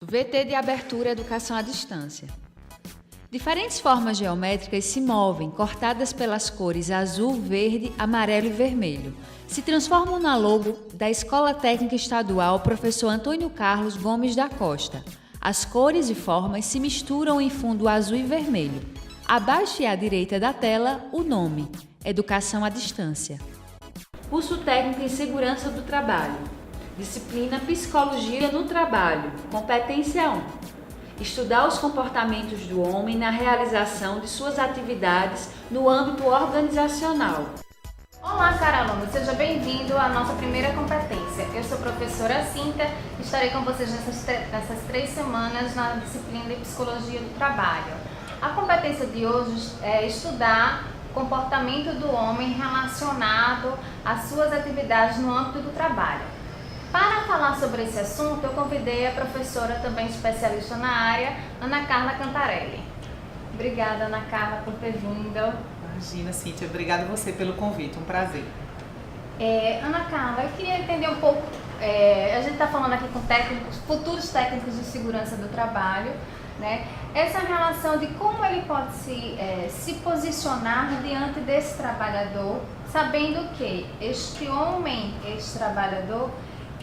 VT de abertura Educação à Distância. Diferentes formas geométricas se movem, cortadas pelas cores azul, verde, amarelo e vermelho. Se transformam na logo da Escola Técnica Estadual Professor Antônio Carlos Gomes da Costa. As cores e formas se misturam em fundo azul e vermelho. Abaixo e à direita da tela, o nome: Educação à Distância. Curso Técnico em Segurança do Trabalho. Disciplina Psicologia no Trabalho. Competência 1. Estudar os comportamentos do homem na realização de suas atividades no âmbito organizacional. Olá, caro aluno, seja bem-vindo à nossa primeira competência. Eu sou a professora Cíntia e estarei com vocês nessas 3 semanas na disciplina de Psicologia do Trabalho. A competência de hoje é estudar o comportamento do homem relacionado às suas atividades no âmbito do trabalho. Para falar sobre esse assunto, eu convidei a professora também especialista na área, Ana Carla Cantarelli. Obrigada, Ana Carla, por ter vindo. Imagina, Cíntia, obrigada a você pelo convite, um prazer. Ana Carla, eu queria entender um pouco, a gente está falando aqui com futuros técnicos de segurança do trabalho, né? Essa relação de como ele pode se posicionar diante desse trabalhador, sabendo que este homem, este trabalhador,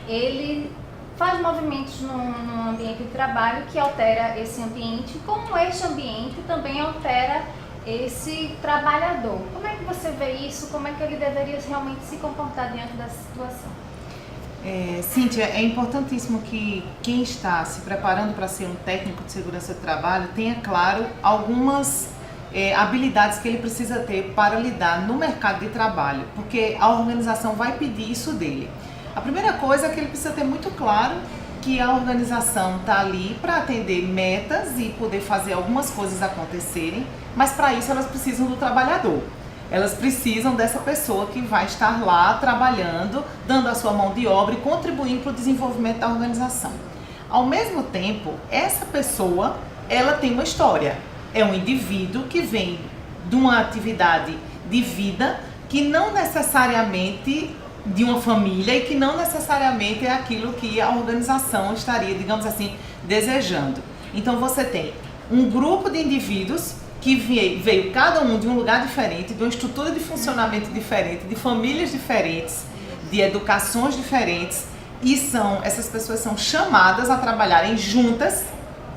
ele faz movimentos no ambiente de trabalho que altera esse ambiente, como este ambiente também altera esse trabalhador. Como é que você vê isso? Como é que ele deveria realmente se comportar diante dessa situação? Cíntia, é importantíssimo que quem está se preparando para ser um técnico de segurança do trabalho tenha claro algumas habilidades que ele precisa ter para lidar no mercado de trabalho, porque a organização vai pedir isso dele. A primeira coisa é que ele precisa ter muito claro que a organização está ali para atender metas e poder fazer algumas coisas acontecerem, mas para isso elas precisam do trabalhador. Elas precisam dessa pessoa que vai estar lá trabalhando, dando a sua mão de obra e contribuindo para o desenvolvimento da organização. Ao mesmo tempo, essa pessoa, ela tem uma história. É um indivíduo que vem de uma atividade de vida que não necessariamente de uma família e que não necessariamente é aquilo que a organização estaria, digamos assim, desejando. Então você tem um grupo de indivíduos que veio cada um de um lugar diferente, de uma estrutura de funcionamento diferente, de famílias diferentes, de educações diferentes, e essas pessoas são chamadas a trabalharem juntas,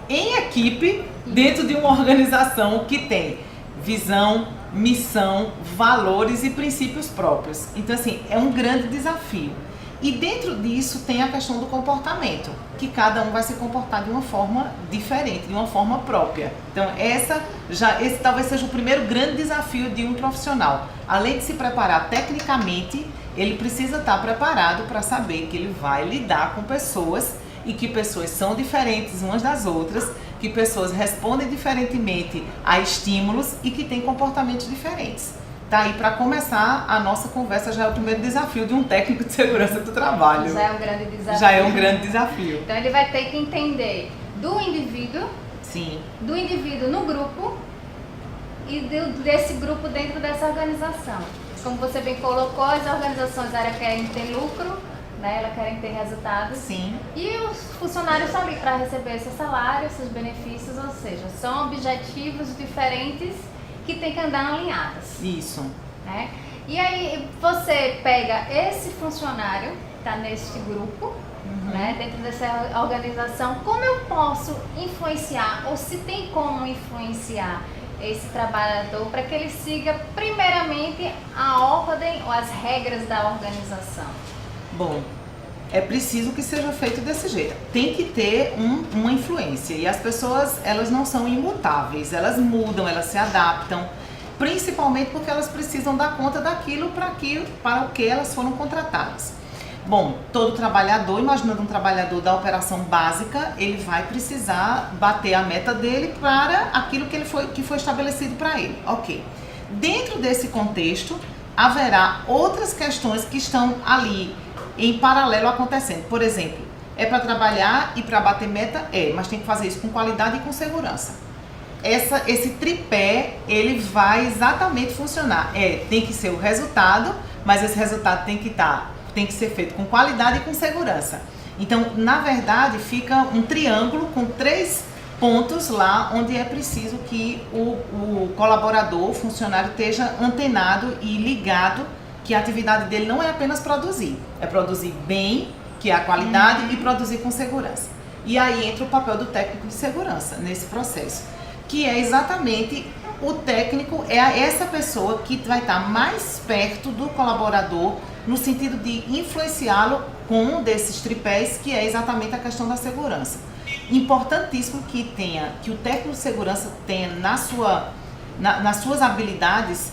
em equipe, dentro de uma organização que tem visão, missão, valores e princípios próprios. Então, assim, é um grande desafio. E dentro disso tem a questão do comportamento, que cada um vai se comportar de uma forma diferente, de uma forma própria. Então, esse talvez seja o primeiro grande desafio de um profissional. Além de se preparar tecnicamente, ele precisa estar preparado para saber que ele vai lidar com pessoas e que pessoas são diferentes umas das outras, que pessoas respondem diferentemente a estímulos e que têm comportamentos diferentes. Tá aí, para começar a nossa conversa, já é o primeiro desafio de um técnico de segurança do trabalho. Já é um grande desafio. Já é um grande desafio. Então ele vai ter que entender do indivíduo, sim, do indivíduo no grupo e desse grupo dentro dessa organização. Como você bem colocou, as organizações elas querem ter lucro, né? Elas querem ter resultados. Sim. E os funcionários estão ali para receber seu salário, seus benefícios, ou seja, são objetivos diferentes que tem que andar alinhados. Isso. Né? E aí você pega esse funcionário que está neste grupo, né, dentro dessa organização, como eu posso influenciar, ou se tem como influenciar esse trabalhador para que ele siga primeiramente a ordem ou as regras da organização? Bom, é preciso que seja feito desse jeito. Tem que ter uma influência. E as pessoas, elas não são imutáveis. Elas mudam, elas se adaptam. Principalmente porque elas precisam dar conta daquilo para o que elas foram contratadas. Bom, todo trabalhador, imaginando um trabalhador da operação básica, ele vai precisar bater a meta dele para aquilo que foi estabelecido para ele. Ok. Dentro desse contexto, haverá outras questões que estão ali em paralelo acontecendo. Por exemplo, é para trabalhar e para bater meta? Mas tem que fazer isso com qualidade e com segurança. Esse tripé, ele vai exatamente funcionar. Tem que ser o resultado, mas esse resultado tem que ser feito com qualidade e com segurança. Então, na verdade, fica um triângulo com 3 pontos lá onde é preciso que o colaborador, o funcionário, esteja antenado e ligado que a atividade dele não é apenas produzir, é produzir bem, que é a qualidade, e produzir com segurança. E aí entra o papel do técnico de segurança nesse processo, que é exatamente o técnico, é essa pessoa que vai estar mais perto do colaborador no sentido de influenciá-lo com um desses tripés, que é exatamente a questão da segurança. Importantíssimo que o técnico de segurança tenha nas suas habilidades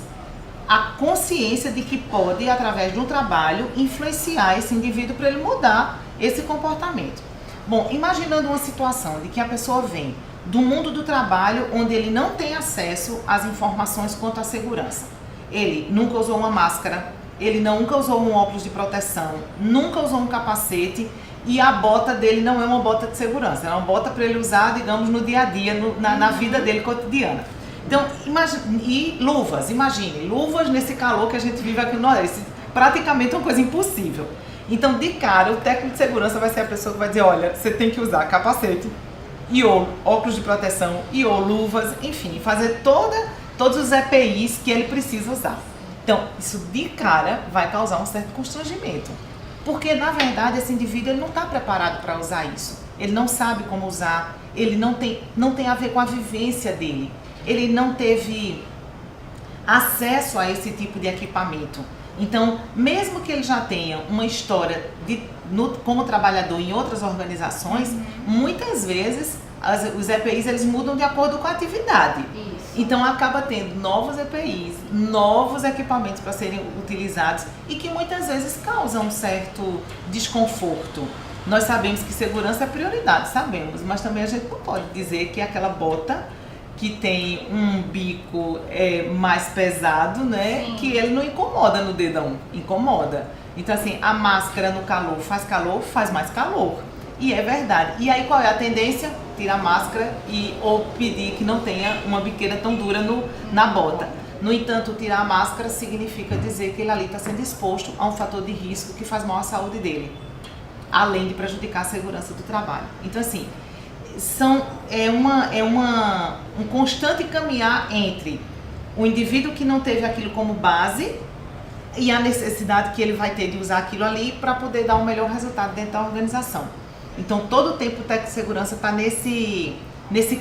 a consciência de que pode, através de um trabalho, influenciar esse indivíduo para ele mudar esse comportamento. Bom, imaginando uma situação de que a pessoa vem do mundo do trabalho onde ele não tem acesso às informações quanto à segurança. Ele nunca usou uma máscara, ele nunca usou um óculos de proteção, nunca usou um capacete, e a bota dele não é uma bota de segurança, é uma bota para ele usar, digamos, no dia a dia, na vida dele cotidiana. Então, e luvas, imagine, luvas nesse calor que a gente vive aqui no Nordeste, praticamente uma coisa impossível. Então, de cara, o técnico de segurança vai ser a pessoa que vai dizer, olha, você tem que usar capacete, e ou óculos de proteção, e ou luvas, enfim, fazer todos os EPIs que ele precisa usar. Então, isso de cara vai causar um certo constrangimento. Porque, na verdade, esse indivíduo ele não está preparado para usar isso. Ele não sabe como usar, ele não tem a ver com a vivência dele. Ele não teve acesso a esse tipo de equipamento. Então, mesmo que ele já tenha uma história como trabalhador em outras organizações, muitas vezes os EPIs eles mudam de acordo com a atividade. Isso. Então acaba tendo novos EPIs, novos equipamentos para serem utilizados e que muitas vezes causam um certo desconforto. Nós sabemos que segurança é prioridade, sabemos, mas também a gente não pode dizer que aquela bota que tem um bico mais pesado, né? Sim. Que ele não incomoda no dedão, incomoda. Então assim, a máscara no calor, faz mais calor. E é verdade. E aí qual é a tendência? Tira a máscara ou pedir que não tenha uma biqueira tão dura na bota. No entanto, tirar a máscara significa dizer que ele ali está sendo exposto a um fator de risco que faz mal à saúde dele, além de prejudicar a segurança do trabalho. Então assim, um constante caminhar entre o indivíduo que não teve aquilo como base e a necessidade que ele vai ter de usar aquilo ali para poder dar um melhor resultado dentro da organização. Então, todo o tempo o técnico de segurança está nesse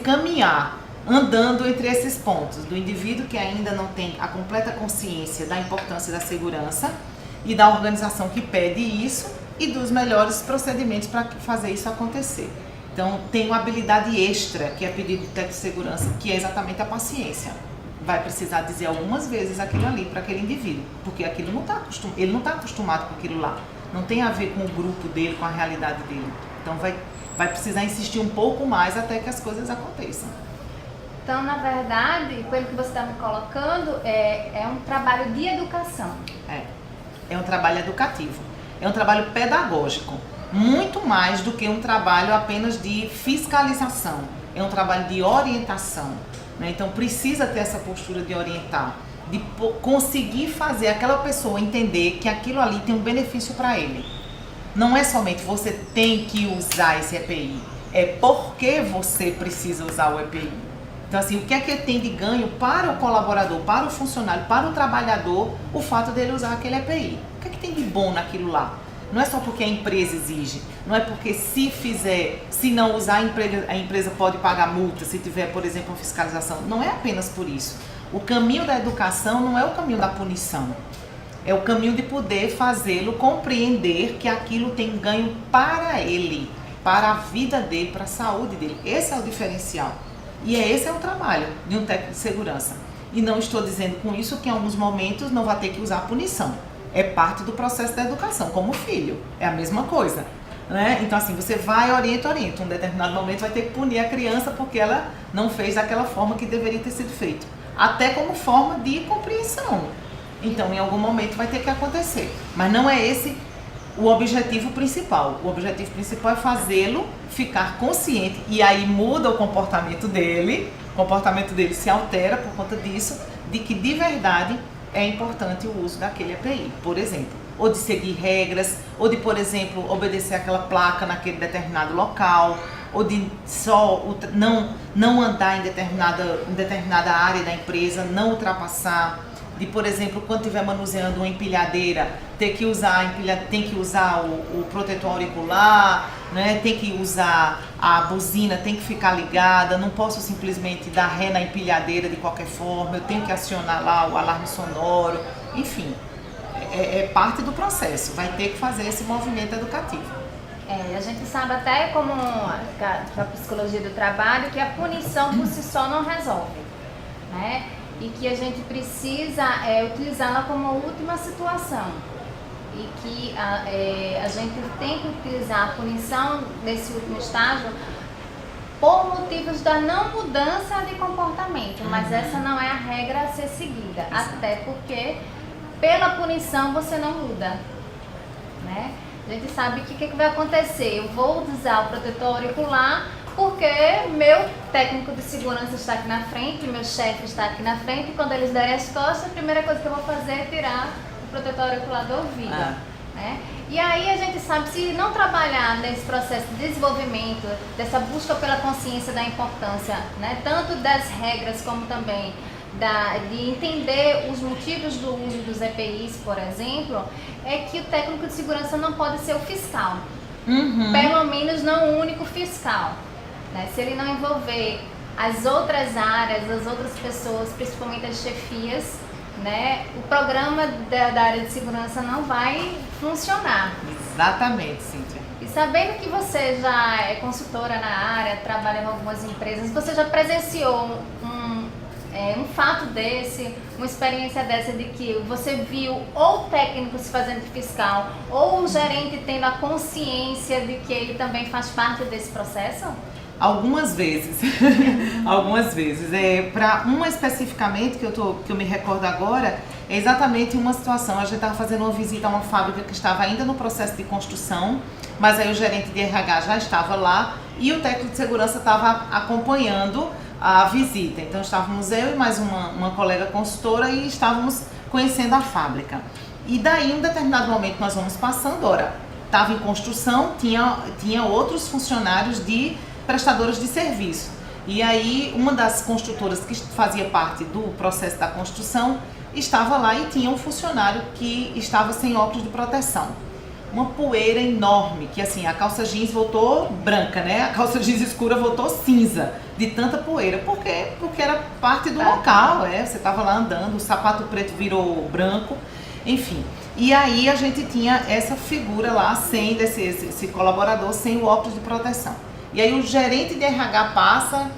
caminhar, andando entre esses pontos, do indivíduo que ainda não tem a completa consciência da importância da segurança e da organização que pede isso e dos melhores procedimentos para fazer isso acontecer. Então, tem uma habilidade extra que é pedido do técnico de segurança, que é exatamente a paciência. Vai precisar dizer algumas vezes aquilo ali para aquele indivíduo, porque aquilo ele não está acostumado com aquilo lá. Não tem a ver com o grupo dele, com a realidade dele. Então, vai precisar insistir um pouco mais até que as coisas aconteçam. Então, na verdade, pelo que você está me colocando, é um trabalho de educação. É um trabalho educativo. É um trabalho pedagógico. Muito mais do que um trabalho apenas de fiscalização. É um trabalho de orientação, né? Então, precisa ter essa postura de orientar, de conseguir fazer aquela pessoa entender que aquilo ali tem um benefício para ele. Não é somente você tem que usar esse EPI, é porque você precisa usar o EPI. Então assim, o que é que tem de ganho para o colaborador, para o funcionário, para o trabalhador, o fato dele usar aquele EPI? O que é que tem de bom naquilo lá? Não é só porque a empresa exige, não é porque se não usar a empresa pode pagar multa, se tiver, por exemplo, uma fiscalização. Não é apenas por isso. O caminho da educação não é o caminho da punição. É o caminho de poder fazê-lo compreender que aquilo tem ganho para ele, para a vida dele, para a saúde dele. Esse é o diferencial. E esse é o trabalho de um técnico de segurança. E não estou dizendo com isso que em alguns momentos não vai ter que usar a punição. É parte do processo da educação, como filho. É a mesma coisa, né? Então assim, você vai, orienta. Um determinado momento vai ter que punir a criança porque ela não fez daquela forma que deveria ter sido feito. Até como forma de compreensão. Então, em algum momento vai ter que acontecer. Mas não é esse o objetivo principal. O objetivo principal é fazê-lo ficar consciente. E aí muda o comportamento dele se altera por conta disso, de que de verdade é importante o uso daquele EPI. Por exemplo, ou de seguir regras, ou de, por exemplo, obedecer aquela placa naquele determinado local, ou de só não andar em determinada área da empresa, não ultrapassar, de, por exemplo, quando estiver manuseando uma empilhadeira, tem que usar o protetor auricular, né? Tem que usar a buzina, tem que ficar ligada, não posso simplesmente dar ré na empilhadeira de qualquer forma, eu tenho que acionar lá o alarme sonoro, enfim, é parte do processo, vai ter que fazer esse movimento educativo. A gente sabe até como a psicologia do trabalho que a punição por si só não resolve, né? E que a gente precisa utilizá-la como a última situação. E que a gente tem que utilizar a punição nesse último estágio por motivos da não mudança de comportamento. Mas essa não é a regra a ser seguida. Até porque pela punição você não muda, né? A gente sabe que o que vai acontecer? Eu vou usar o protetor auricular porque meu técnico de segurança está aqui na frente, meu chefe está aqui na frente, e quando eles derem as costas, a primeira coisa que eu vou fazer é tirar o protetor auricular do ouvido. Né? E aí a gente sabe, se não trabalhar nesse processo de desenvolvimento, dessa busca pela consciência da importância, né, tanto das regras como também de entender os motivos do uso dos EPIs, por exemplo, é que o técnico de segurança não pode ser o fiscal. Pelo menos não o único fiscal. Né? Se ele não envolver as outras áreas, as outras pessoas, principalmente as chefias, né, o programa da área de segurança não vai funcionar. Exatamente, Cíntia. E sabendo que você já é consultora na área, trabalha em algumas empresas, você já presenciou um fato desse, uma experiência dessa de que você viu ou o técnico se fazendo de fiscal ou o gerente tendo a consciência de que ele também faz parte desse processo? Algumas vezes, algumas vezes. Para uma especificamente que eu me recordo agora, é exatamente uma situação. A gente estava fazendo uma visita a uma fábrica que estava ainda no processo de construção, mas aí o gerente de RH já estava lá e o técnico de segurança estava acompanhando a visita. Então estávamos eu e mais uma colega consultora e estávamos conhecendo a fábrica. E daí, em um determinado momento, nós vamos passando, estava em construção, tinha outros funcionários de prestadoras de serviço. E aí, uma das construtoras que fazia parte do processo da construção estava lá e tinha um funcionário que estava sem óculos de proteção. Uma poeira enorme, que assim, a calça jeans voltou branca, né? A calça jeans escura voltou cinza, de tanta poeira. Por quê? Porque era parte do local, você estava lá andando, o sapato preto virou branco, enfim. E aí a gente tinha essa figura lá, sem esse colaborador, sem o óculos de proteção. E aí o gerente de RH passa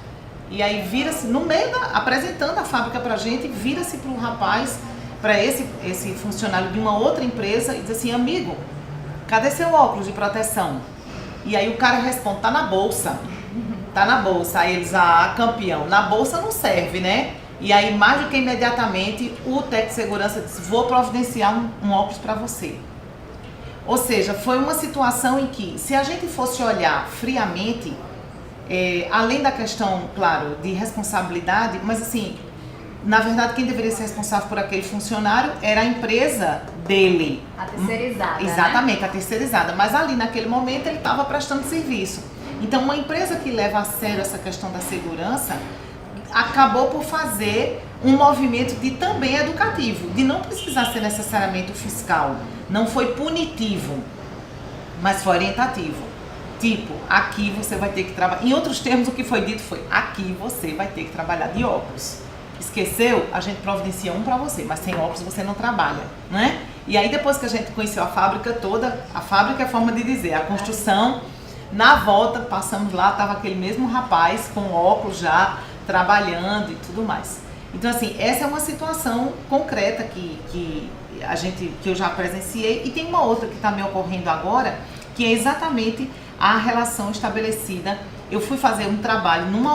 e aí vira-se, no meio apresentando a fábrica pra gente, vira-se pro rapaz, para esse funcionário de uma outra empresa e diz assim: amigo, cadê seu óculos de proteção? E aí o cara responde: tá na bolsa. Tá na bolsa. Aí eles: campeão, na bolsa não serve, né? E aí, mais do que imediatamente, o técnico de segurança disse: vou providenciar um óculos para você. Ou seja, foi uma situação em que, se a gente fosse olhar friamente, além da questão, claro, de responsabilidade, mas assim, na verdade, quem deveria ser responsável por aquele funcionário era a empresa dele. A terceirizada. Exatamente, né? A terceirizada. Mas ali, naquele momento, ele estava prestando serviço. Então, uma empresa que leva a sério essa questão da segurança acabou por fazer um movimento de também educativo, de não precisar ser necessariamente o fiscal. Não foi punitivo, mas foi orientativo. Tipo, aqui você vai ter que trabalhar. Em outros termos, o que foi dito foi: aqui você vai ter que trabalhar de óculos. Esqueceu? A gente providencia um para você, mas sem óculos você não trabalha, né? E aí, depois que a gente conheceu a fábrica toda, a fábrica é a forma de dizer, a construção, na volta, passamos lá, estava aquele mesmo rapaz com óculos já, trabalhando e tudo mais. Então, assim, essa é uma situação concreta que eu já presenciei, e tem uma outra que está me ocorrendo agora, que é exatamente a relação estabelecida. Eu fui fazer um trabalho numa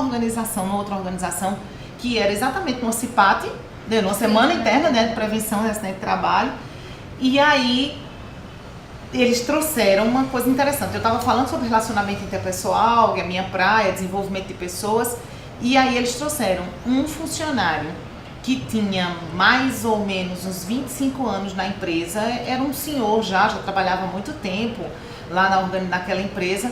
outra organização, que era exatamente numa CIPAT, numa semana interna, né, de prevenção de acidente de trabalho, e aí eles trouxeram uma coisa interessante. Eu estava falando sobre relacionamento interpessoal, que é a minha praia, desenvolvimento de pessoas, e aí eles trouxeram um funcionário que tinha mais ou menos uns 25 anos na empresa, era um senhor já trabalhava há muito tempo lá naquela empresa,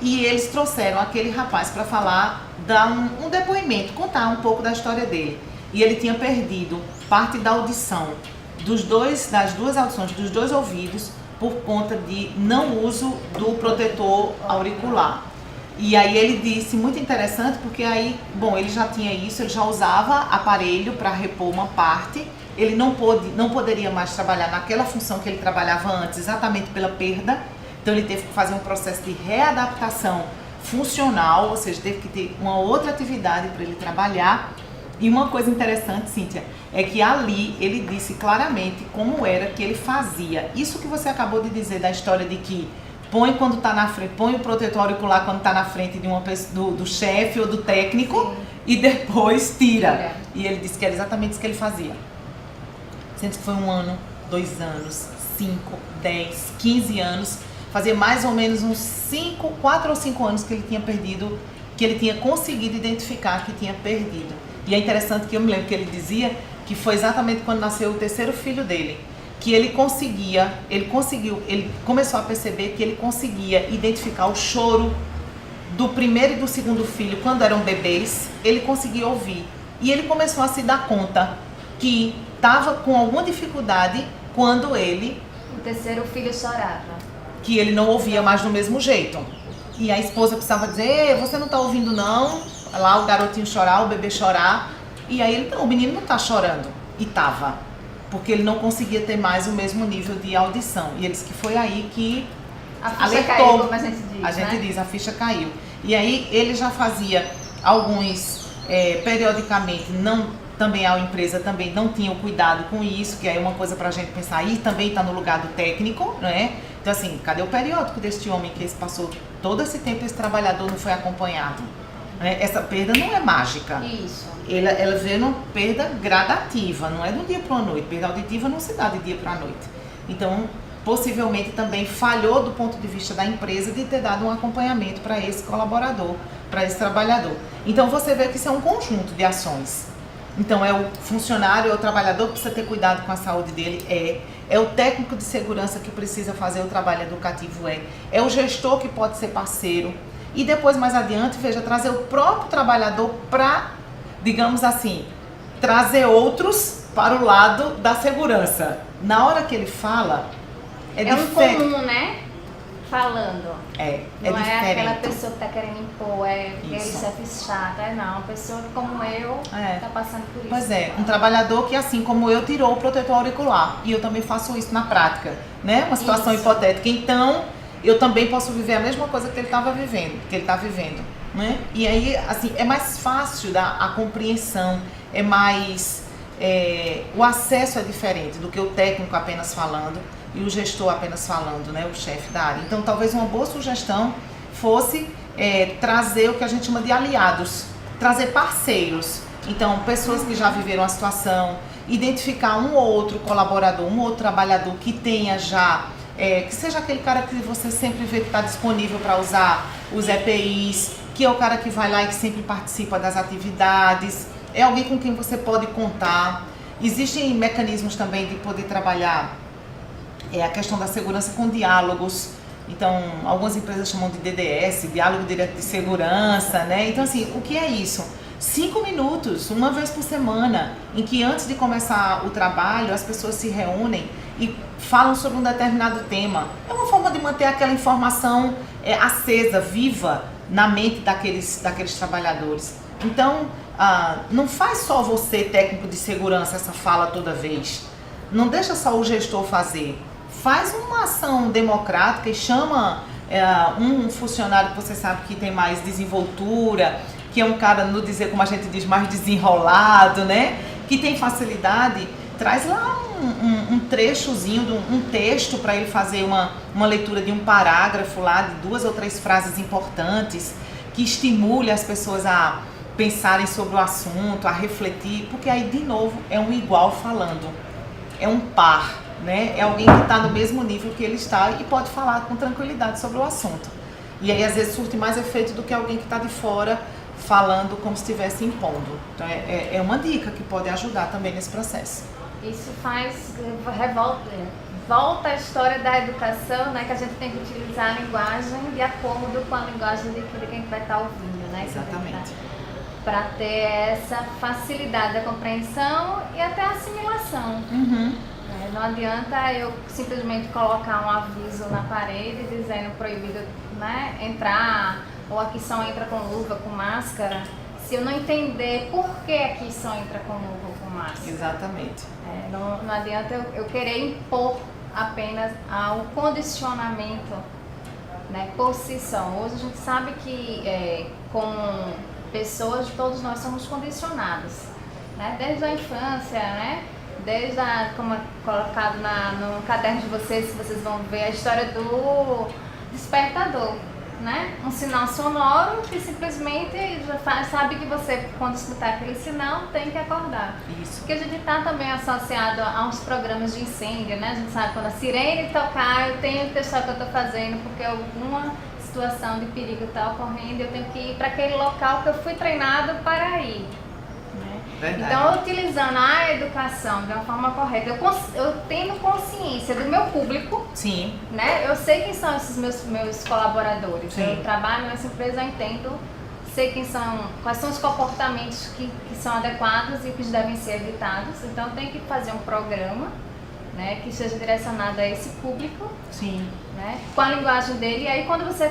e eles trouxeram aquele rapaz para falar, dar um depoimento, contar um pouco da história dele. E ele tinha perdido parte da audição, das duas audições, dos dois ouvidos, por conta de não uso do protetor auricular. E aí ele disse, muito interessante, porque aí, bom, ele já tinha isso, ele já usava aparelho para repor uma parte, ele não poderia mais trabalhar naquela função que ele trabalhava antes, exatamente pela perda, então ele teve que fazer um processo de readaptação funcional, ou seja, teve que ter uma outra atividade para ele trabalhar. E uma coisa interessante, Cíntia, é que ali ele disse claramente como era que ele fazia. Isso que você acabou de dizer da história de que põe quando está na frente, põe o protetor auricular quando está na frente de uma pessoa, do chefe ou do técnico. Sim. E depois tira. E ele disse que era exatamente isso que ele fazia. Sendo que foi 1 ano, 2 anos, 5, 10, 15 anos, fazia mais ou menos uns 4 ou 5 anos que ele tinha perdido, que ele tinha conseguido identificar que tinha perdido. E é interessante que eu me lembro que ele dizia que foi exatamente quando nasceu o 3º filho dele, que ele começou a perceber que ele conseguia identificar o choro do 1º e do 2º filho quando eram bebês, ele conseguia ouvir. E ele começou a se dar conta que estava com alguma dificuldade quando o 3º filho chorava. Que ele não ouvia mais do mesmo jeito. E a esposa precisava dizer, você não está ouvindo não? Lá o garotinho chorar, o bebê chorar. E aí o menino não está chorando. E estava. Porque ele não conseguia ter mais o mesmo nível de audição. E ele disse que foi aí que a ficha alertou. Caiu, como a gente diz, a gente diz, a ficha caiu. E aí ele já fazia alguns, periodicamente, também a empresa também não tinha o cuidado com isso, que é uma coisa para a gente pensar, e também está no lugar do técnico, né? Então assim, cadê o periódico deste homem que passou todo esse tempo, esse trabalhador não foi acompanhado? Essa perda não é mágica. Isso. Ela vê uma perda gradativa, não é do dia para a noite. Perda auditiva não se dá de dia para a noite. Então, possivelmente também falhou do ponto de vista da empresa de ter dado um acompanhamento para esse colaborador, para esse trabalhador. Então, você vê que isso é um conjunto de ações. Então, é o funcionário, é o trabalhador que precisa ter cuidado com a saúde dele, é o técnico de segurança que precisa fazer o trabalho educativo, é o gestor que pode ser parceiro. E depois, mais adiante, trazer o próprio trabalhador para, digamos assim, trazer outros para o lado da segurança. Na hora que ele fala, é diferente. Um comum, né? Falando. Não é aquela pessoa que está querendo impor, aquele chefe chato, não. Uma pessoa como eu está passando por isso. Pois é, um trabalhador que, assim como eu, tirou o protetor auricular. E eu também faço isso na prática, né? Uma situação hipotética. Então, eu também posso viver a mesma coisa que ele estava vivendo, né? E aí, assim, é mais fácil a compreensão, o acesso é diferente do que o técnico apenas falando e o gestor apenas falando, né? O chefe da área. Então, talvez uma boa sugestão fosse trazer o que a gente chama de aliados, trazer parceiros. Então, pessoas que já viveram a situação, identificar um ou outro colaborador, um ou outro trabalhador que tenha já que seja aquele cara que você sempre vê que está disponível para usar os EPIs, que é o cara que vai lá e que sempre participa das atividades, é alguém com quem você pode contar. Existem mecanismos também de poder trabalhar a questão da segurança com diálogos. Então, algumas empresas chamam de DDS, Diálogo Direto de Segurança, né? Então, assim, o que é isso? 5 minutos, uma vez por semana, em que antes de começar o trabalho, as pessoas se reúnem e falam sobre um determinado tema. É uma forma de manter aquela informação acesa, viva na mente daqueles trabalhadores. Então, não faz só você, técnico de segurança, essa fala toda vez. Não deixa só o gestor fazer. Faz uma ação democrática e chama um funcionário que você sabe que tem mais desenvoltura, que é um cara, no dizer como a gente diz, mais desenrolado, né? Que tem facilidade, traz lá um trechozinho, um texto para ele fazer uma leitura de um parágrafo lá, de 2 ou 3 frases importantes, que estimule as pessoas a pensarem sobre o assunto, a refletir, porque aí, de novo, é um igual falando, é um par, né? É alguém que está no mesmo nível que ele está e pode falar com tranquilidade sobre o assunto. E aí, às vezes, surte mais efeito do que alguém que está de fora falando como se estivesse impondo. Então é uma dica que pode ajudar também nesse processo. Isso volta a história da educação, né, que a gente tem que utilizar a linguagem de acordo com a linguagem de quem vai estar ouvindo, né? Exatamente. Para ter essa facilidade da compreensão e até a assimilação. Não adianta eu simplesmente colocar um aviso na parede dizendo proibido, né, entrar, ou aqui só entra com luva, com máscara, se eu não entender por que aqui só entra com luva ou com máscara. Exatamente. Não adianta eu querer impor apenas ao condicionamento, né, por si só. Hoje a gente sabe que com pessoas, todos nós somos condicionados, né, desde a infância, né? Desde como é colocado no caderno de vocês vão ver a história do despertador, né? Um sinal sonoro que simplesmente sabe que você, quando escutar aquele sinal, tem que acordar. Isso. Porque a gente está também associado a uns programas de incêndio, né? A gente sabe quando a sirene tocar, eu tenho que deixar o que eu estou fazendo, porque alguma situação de perigo está ocorrendo, eu tenho que ir para aquele local que eu fui treinado para ir. Verdade. Então, utilizando a educação de uma forma correta, eu tendo consciência do meu público, Sim. né? Eu sei quem são esses meus colaboradores. Sim. Eu trabalho nessa empresa, eu entendo, sei quais são os comportamentos que são adequados e que devem ser evitados. Então, eu tenho que fazer um programa, né, que seja direcionado a esse público, Sim. né, com a linguagem dele. E aí, quando você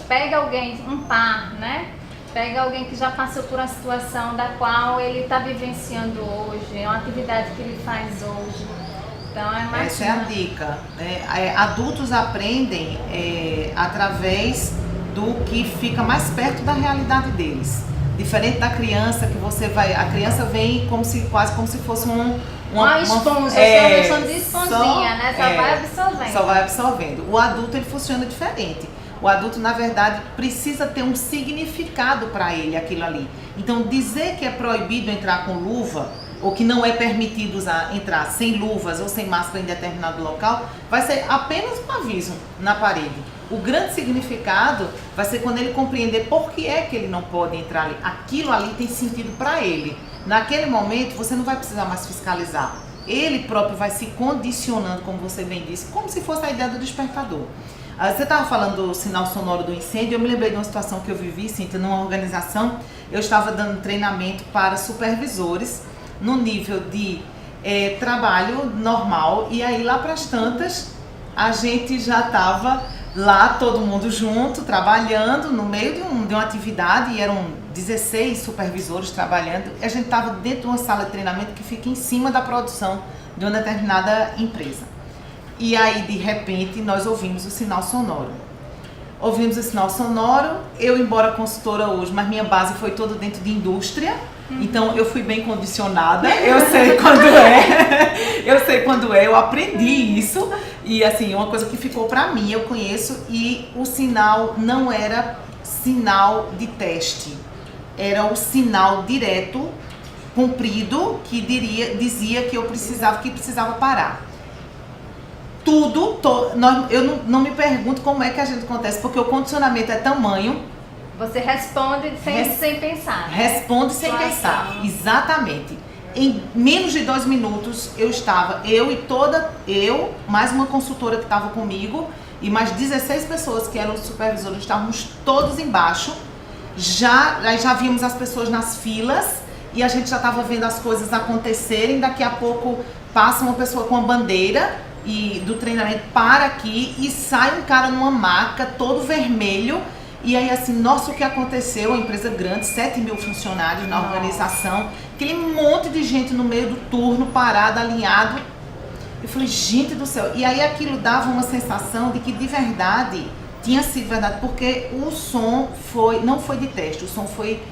pega alguém, um par, né? Pega alguém que já passou por uma situação da qual ele está vivenciando hoje, é uma atividade que ele faz hoje. Então, essa é a dica. Adultos aprendem através do que fica mais perto da realidade deles. Diferente da criança, que a criança vem quase como se fosse uma esponja, de esponjinha, né? Vai absorvendo. Só vai absorvendo. O adulto, ele funciona diferente. O adulto, na verdade, precisa ter um significado para ele, aquilo ali. Então, dizer que é proibido entrar com luva, ou que não é permitido entrar sem luvas ou sem máscara em determinado local, vai ser apenas um aviso na parede. O grande significado vai ser quando ele compreender por que é que ele não pode entrar ali. Aquilo ali tem sentido para ele. Naquele momento, você não vai precisar mais fiscalizar. Ele próprio vai se condicionando, como você bem disse, como se fosse a ideia do despertador. Você estava falando do sinal sonoro do incêndio, eu me lembrei de uma situação que eu vivi, Cíntia, numa organização. Eu estava dando treinamento para supervisores no nível de trabalho normal, e aí lá para as tantas a gente já estava lá, todo mundo junto, trabalhando no meio de uma atividade, e eram 16 supervisores trabalhando, e a gente estava dentro de uma sala de treinamento que fica em cima da produção de uma determinada empresa. E aí, de repente, nós ouvimos o sinal sonoro. Ouvimos o sinal sonoro, eu, embora consultora hoje, mas minha base foi toda dentro de indústria, então eu fui bem condicionada, eu sei quando eu aprendi isso, e assim, uma coisa que ficou pra mim, eu conheço, e o sinal não era sinal de teste, era o sinal direto, comprido, que dizia que precisava parar. Eu não me pergunto como é que a gente acontece, porque o condicionamento é tamanho. Você responde sem pensar. Responde sem pensar, exatamente. Em menos de 2 minutos eu, mais uma consultora que estava comigo, e mais 16 pessoas que eram supervisores, estávamos todos embaixo. Já víamos as pessoas nas filas, e a gente já estava vendo as coisas acontecerem. Daqui a pouco passa uma pessoa com a bandeira do treinamento para aqui, e sai um cara numa maca todo vermelho, e aí assim, nossa, o que aconteceu? Uma empresa grande, 7.000 funcionários na organização, aquele monte de gente no meio do turno, parado, alinhado. Eu falei, gente do céu, e aí aquilo dava uma sensação de que de verdade tinha sido verdade, porque o som não foi de teste, o som foi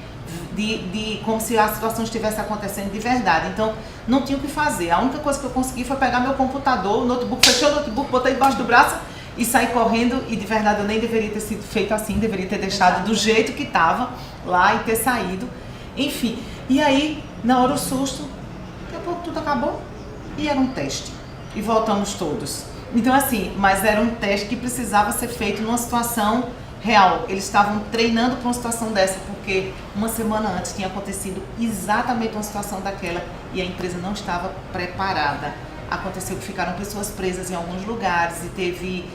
como se a situação estivesse acontecendo de verdade. Então, não tinha o que fazer. A única coisa que eu consegui foi pegar meu computador, o notebook, fechei o notebook, botei debaixo do braço e saí correndo. E de verdade, eu nem deveria ter sido feito assim, deveria ter deixado do jeito que estava lá e ter saído. Enfim, e aí, na hora o susto, daqui a pouco tudo acabou e era um teste. E voltamos todos. Então assim, mas era um teste que precisava ser feito numa situação real. Eles estavam treinando para uma situação dessa, porque uma semana antes tinha acontecido exatamente uma situação daquela e a empresa não estava preparada. Aconteceu que ficaram pessoas presas em alguns lugares e teve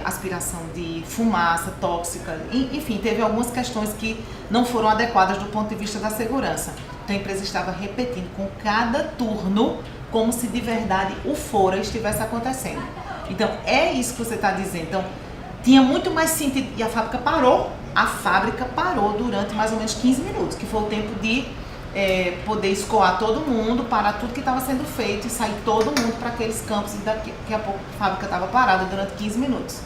aspiração de fumaça tóxica, enfim, teve algumas questões que não foram adequadas do ponto de vista da segurança. Então a empresa estava repetindo com cada turno como se de verdade o fora estivesse acontecendo. Então é isso que você está dizendo. Então tinha muito mais sentido, e a fábrica parou durante mais ou menos 15 minutos, que foi o tempo de poder escoar todo mundo, parar tudo que estava sendo feito e sair todo mundo para aqueles campos, e daqui a pouco a fábrica estava parada durante 15 minutos.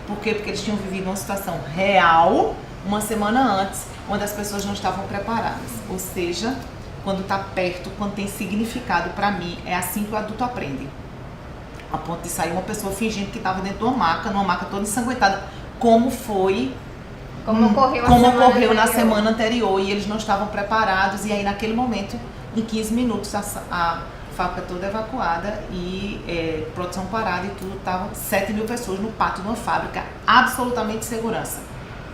Por quê? Porque eles tinham vivido uma situação real uma semana antes, onde as pessoas não estavam preparadas. Ou seja, quando está perto, quando tem significado, para mim, é assim que o adulto aprende. A ponto de sair uma pessoa fingindo que estava dentro de uma maca, numa maca toda ensanguentada, como ocorreu na semana anterior, e eles não estavam preparados, e aí naquele momento, em 15 minutos, a fábrica toda evacuada e produção parada e tudo, estavam 7.000 pessoas no pátio de uma fábrica, absolutamente segurança.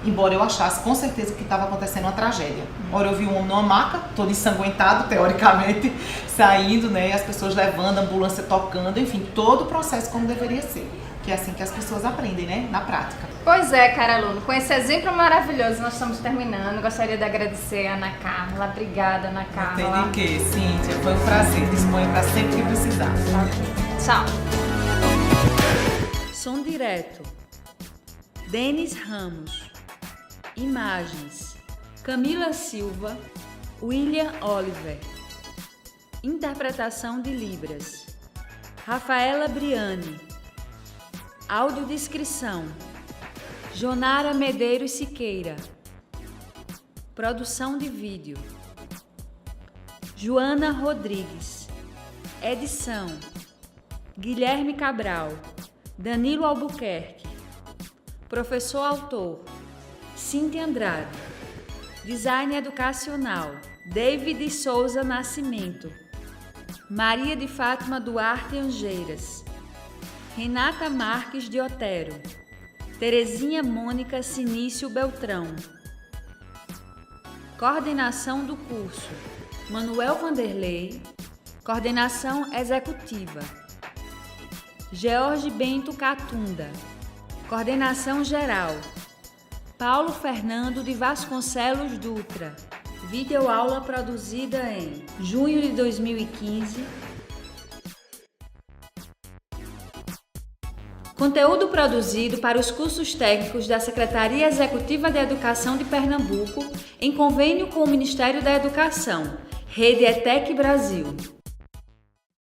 Embora eu achasse com certeza que estava acontecendo uma tragédia. Ora, eu vi um homem numa maca, todo ensanguentado, teoricamente, saindo, né, e as pessoas levando, a ambulância tocando, enfim, todo o processo como deveria ser. Que é assim que as pessoas aprendem, né, na prática. Pois é, cara aluno, com esse exemplo maravilhoso nós estamos terminando. Gostaria de agradecer a Ana Carla. Obrigada, Ana Carla. Não tem de quê, Cíntia. Foi um prazer. Disponha para sempre que precisar. Tchau. Som direto. Denis Ramos. Imagens. Camila Silva. William Oliver. Interpretação de Libras. Rafaela Briani. Audiodescrição. Jonara Medeiros Siqueira. Produção de vídeo. Joana Rodrigues. Edição. Guilherme Cabral. Danilo Albuquerque. Professor autor. Cíntia Andrade. Design educacional. David Souza Nascimento. Maria de Fátima Duarte Angeiras. Renata Marques de Otero. Terezinha Mônica Sinício Beltrão. Coordenação do curso: Manuel Vanderlei. Coordenação executiva: George Bento Catunda. Coordenação geral: Paulo Fernando de Vasconcelos Dutra. Videoaula produzida em junho de 2015. Conteúdo produzido para os cursos técnicos da Secretaria Executiva de Educação de Pernambuco, em convênio com o Ministério da Educação, Rede ETEC Brasil.